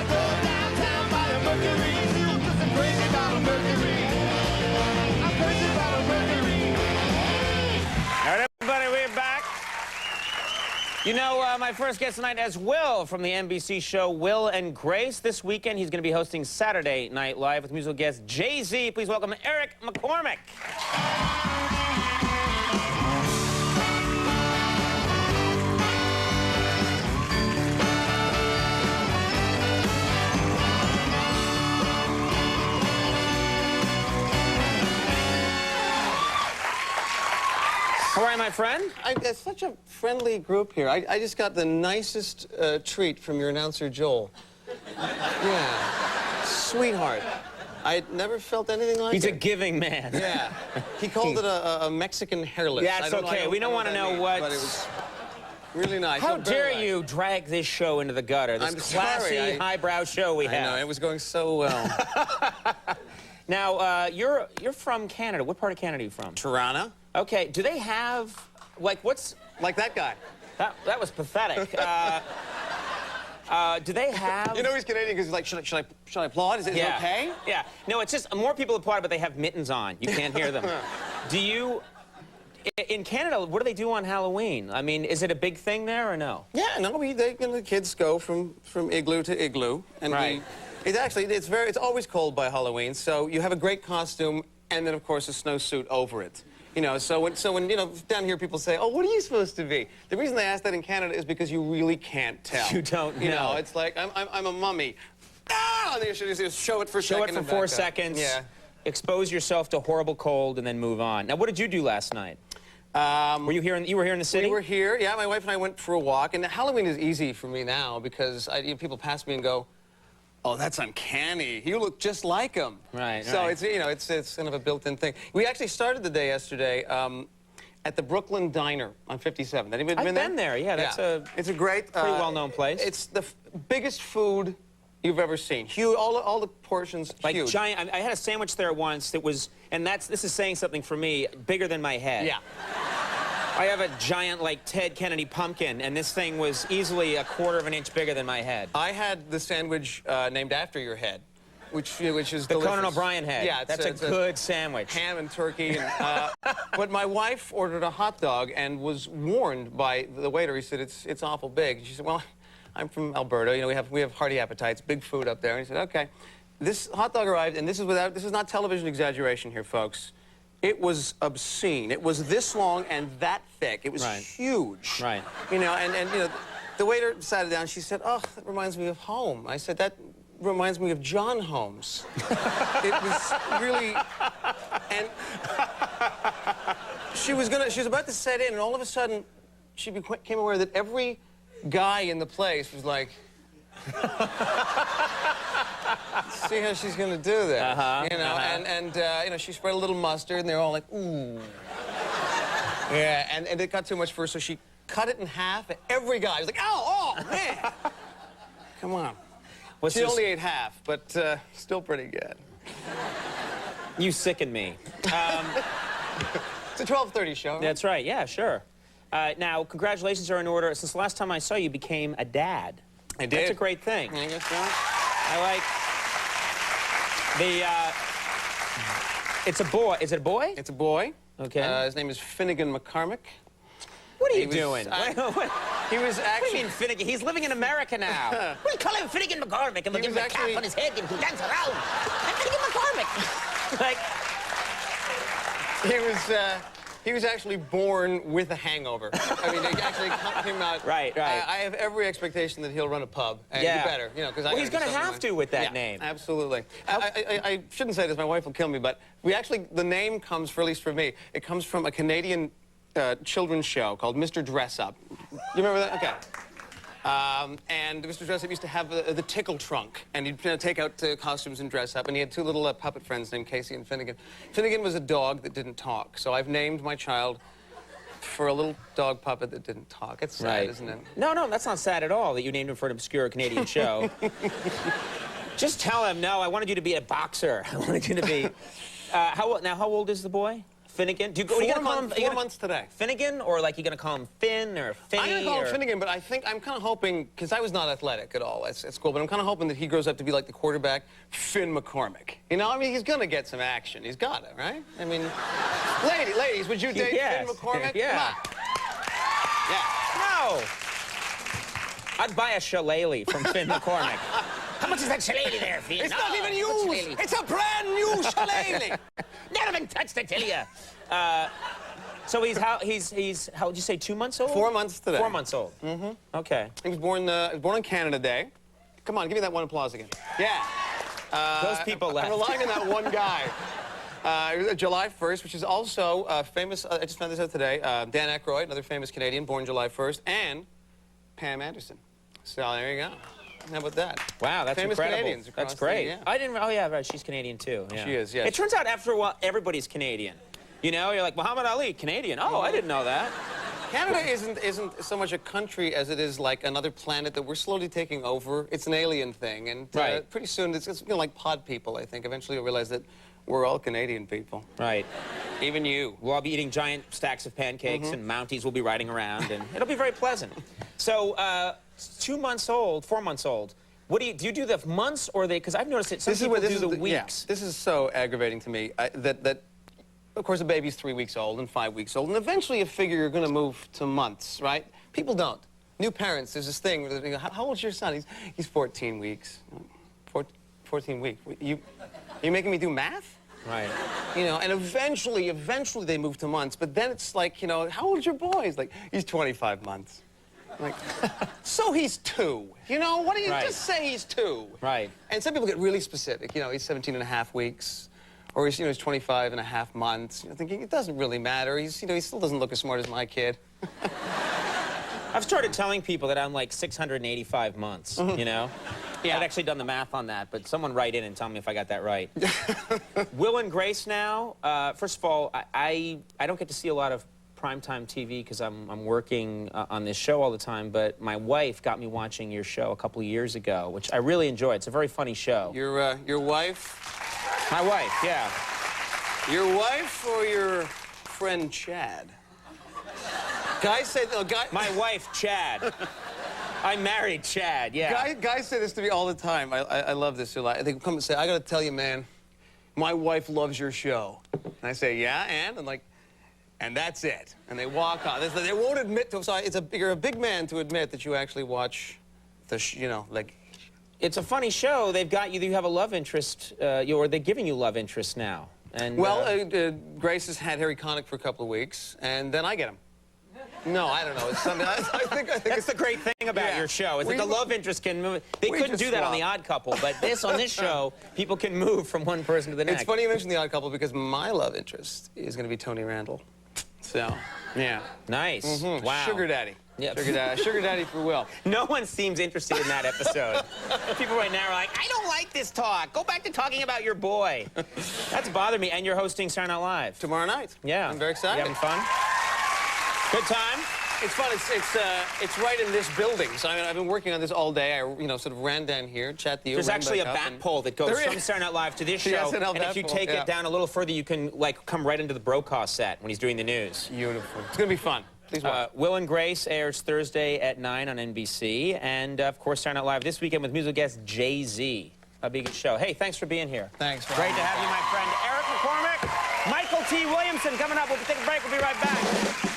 go downtown by the Mercury, cause I'm crazy about a Mercury. I'm crazy about a Mercury. All right, everybody, we're back. You know, my first guest tonight is Will from the NBC show Will and Grace. This weekend, he's going to be hosting Saturday Night Live with musical guest Jay-Z. Please welcome Eric McCormack. How are you, my friend? It's such a friendly group here. I just got the nicest treat from your announcer, Joel. Yeah. Sweetheart. I had never felt anything like it. He's a giving man. Yeah. He called it a Mexican hairless. Yeah, it's okay. We don't want to know what... But it was really nice. How dare you drag this show into the gutter? This classy, highbrow show we have. I know, it was going so well. Now, you're from Canada. What part of Canada are you from? Toronto. Okay, do they have, like, what's... Like that guy. That was pathetic. Do they have... You know he's Canadian because he's like, should I applaud? Is it okay? Yeah. No, it's just, more people applaud, but they have mittens on. You can't hear them. Do you... In Canada, what do they do on Halloween? I mean, is it a big thing there or no? Yeah, no, the kids go from igloo to igloo. And right. It's always cold by Halloween, so you have a great costume and then, of course, a snowsuit over it. You know, so when you know, down here people say, oh, what are you supposed to be? The reason they ask that in Canada is because you really can't tell. You don't know. You know, it's like, I'm a mummy. Ah! And then you just show it for a second. Show it for 4 seconds. Yeah. Expose yourself to horrible cold and then move on. Now, what did you do last night? Were you here? You were here in the city? We were here. Yeah, my wife and I went for a walk. And Halloween is easy for me now because people pass me and go, oh, that's uncanny. You look just like him. Right. So it's kind of a built-in thing. We actually started the day yesterday at the Brooklyn Diner on 57th. Anybody been there? I've been there. Yeah, it's a great, pretty well-known place. It's the biggest food you've ever seen. Huge. All the portions like huge. Giant. I had a sandwich there once that was, and this is saying something for me, bigger than my head. Yeah. I have a giant, like, Ted Kennedy pumpkin, and this thing was easily 1/4 of an inch bigger than my head. I had the sandwich named after your head, which is the delicious. Conan O'Brien head. Yeah, that's a good sandwich. Ham and turkey. And, but my wife ordered a hot dog and was warned by the waiter. He said, it's awful big. She said, well, I'm from Alberta. You know, we have hearty appetites, big food up there. And he said, okay. This hot dog arrived, and this is not television exaggeration here, folks. It was obscene. It was this long and that thick. It was huge. Right. You know, and you know, the waiter sat it down. She said, "Oh, that reminds me of home." I said, "That reminds me of John Holmes." It was really, and she was about to set in, and all of a sudden, she became aware that every guy in the place was like, see how she's going to do this, you know, and you know, she spread a little mustard, and they're all like, ooh. Yeah, and it got too much for her, so she cut it in half, and every guy was like, oh, man. Come on. She only ate half, but still pretty good. You sicken me. It's a 12:30 show. Right? That's right, yeah, sure. Now, congratulations are in order. Since the last time I saw you, you became a dad. I did. That's a great thing. I guess so. I like it's a boy. Is it a boy? It's a boy. Okay. His name is Finnegan McCormack. What are you doing? He was actually... What do you mean Finnegan? He's living in America now. We call him Finnegan McCormack, and we'll give him a cap on his head and he'll dance around. I'm Finnegan McCormack. Like... He was actually born with a hangover. I mean, they actually came out... Right. I have every expectation that he'll run a pub. And you better, you know, because well, he's going to have to with that name. Absolutely. I shouldn't say this, my wife will kill me, but the name comes, at least for me, it comes from a Canadian children's show called Mr. Dress Up. You remember that? Okay. And Mr. Dress Up used to have the tickle trunk, and he'd take out costumes and dress up, and he had two little puppet friends named Casey and Finnegan. Finnegan was a dog that didn't talk, so I've named my child for a little dog puppet that didn't talk. It's sad, isn't it? No, that's not sad at all that you named him for an obscure Canadian show. Just tell him, no, I wanted you to be a boxer. I wanted you to be... how old is the boy? Finnegan? Do you go? Are you gonna call him 4 months today. Finnegan, or like you gonna call him Finn or Finny? I'm gonna call him or... Finnegan, but I think I'm kind of hoping, because I was not athletic at all at school, but I'm kind of hoping that he grows up to be like the quarterback, Finn McCormack. You know, I mean, he's gonna get some action. He's got it, right? I mean, ladies, would you date Yes. Finn McCormack? Yeah. Come on. Yeah. No. I'd buy a shillelagh from Finn McCormack. How much is that shillelagh there, Finn? It's not even used. It's a brand new shillelagh. Never been touched, I tell you. So he's how would you say, 2 months old? 4 months today. 4 months old. Mm-hmm. Okay. He was born on Canada Day. Come on, give me that one applause again. Yeah. Those people left. I'm relying on that one guy. July 1st, which is also famous. I just found this out today. Dan Aykroyd, another famous Canadian, born July 1st, and Pam Anderson. So there you go. How about that? Wow, that's famous incredible. Canadians across That's great. yeah. I didn't. Oh yeah, right. She's Canadian too. Yeah. She is. Yes. It turns out after a while, everybody's Canadian. You know, you're like Muhammad Ali, Canadian. Oh, I didn't know that. Canada isn't so much a country as it is like another planet that we're slowly taking over. It's an alien thing, and Right. pretty soon it's you know, like pod people. I think eventually you'll realize that we're all Canadian people. Right. Even you. We'll all be eating giant stacks of pancakes, and Mounties will be riding around, and it'll be very pleasant. So, 2 months old, 4 months old. What do you do the months or they? Because I've noticed that some people do the weeks. Yeah, this is so aggravating to me. That of course a baby's 3 weeks old and 5 weeks old, and eventually you figure you're going to move to months, right? People don't. New parents, there's this thing where they go, how old's your son? He's 14 weeks. 14 weeks. You making me do math? Right. You know, and eventually they move to months, but then it's like, you know, how old's your boy? He's like, he's 25 months. I'm like, so he's 2. You know, what do you just say he's 2? Right. And some people get really specific. You know, he's 17 and a half weeks, or he's, you know, he's 25 and a half months. You know, thinking it doesn't really matter. He's, you know, he still doesn't look as smart as my kid. I've started telling people that I'm like 685 months, you know? Yeah. I've actually done the math on that, but someone write in and tell me if I got that right. Will and Grace now, first of all, I don't get to see a lot of primetime TV because I'm working on this show all the time, but my wife got me watching your show a couple of years ago, which I really enjoy. It's a very funny show. Your wife? My wife, yeah. Your wife or your friend Chad? Guys say, no, My wife, Chad. I married Chad, yeah. Guys say this to me all the time. I love this. They come and say, I gotta tell you, man, my wife loves your show. And I say, yeah, and? I'm like, and that's it. And they walk on. They won't admit to, so you're a big man to admit that you actually watch you know, like. It's a funny show. They've got you, you have a love interest, or they're giving you love interest now. And, well, Grace has had Harry Connick for a couple of weeks, and then I get him. No, I don't know. It's something. I think that's the great thing about your show is that the love interest can move. They couldn't do that on The Odd Couple, but on this show, people can move from one person to the next. It's funny you mention The Odd Couple because my love interest is going to be Tony Randall. So, yeah. Nice. Wow. Sugar daddy. Yep. Sugar daddy for Will. No one seems interested in that episode. People right now are like, I don't like this talk. Go back to talking about your boy. That's bothered me. And you're hosting Saturday Night Live. Tomorrow night. Yeah. I'm very excited. You having fun? Good time? It's fun. It's right in this building. So I mean, I've been working on this all day. I sort of ran down here, chat to you. There's actually a back pole that goes from Saturday Night Live to this show. Yes, and if you take it down a little further, you can like come right into the Brokaw set when he's doing the news. Beautiful. It's gonna be fun. Please watch. Will and Grace airs Thursday at 9 on NBC, and of course Saturday Night Live this weekend with musical guest Jay-Z. A big show. Hey, thanks for being here. Thanks. Great to have you, my friend. Eric McCormack, Michael T. Williamson coming up. We'll take a break. We'll be right back.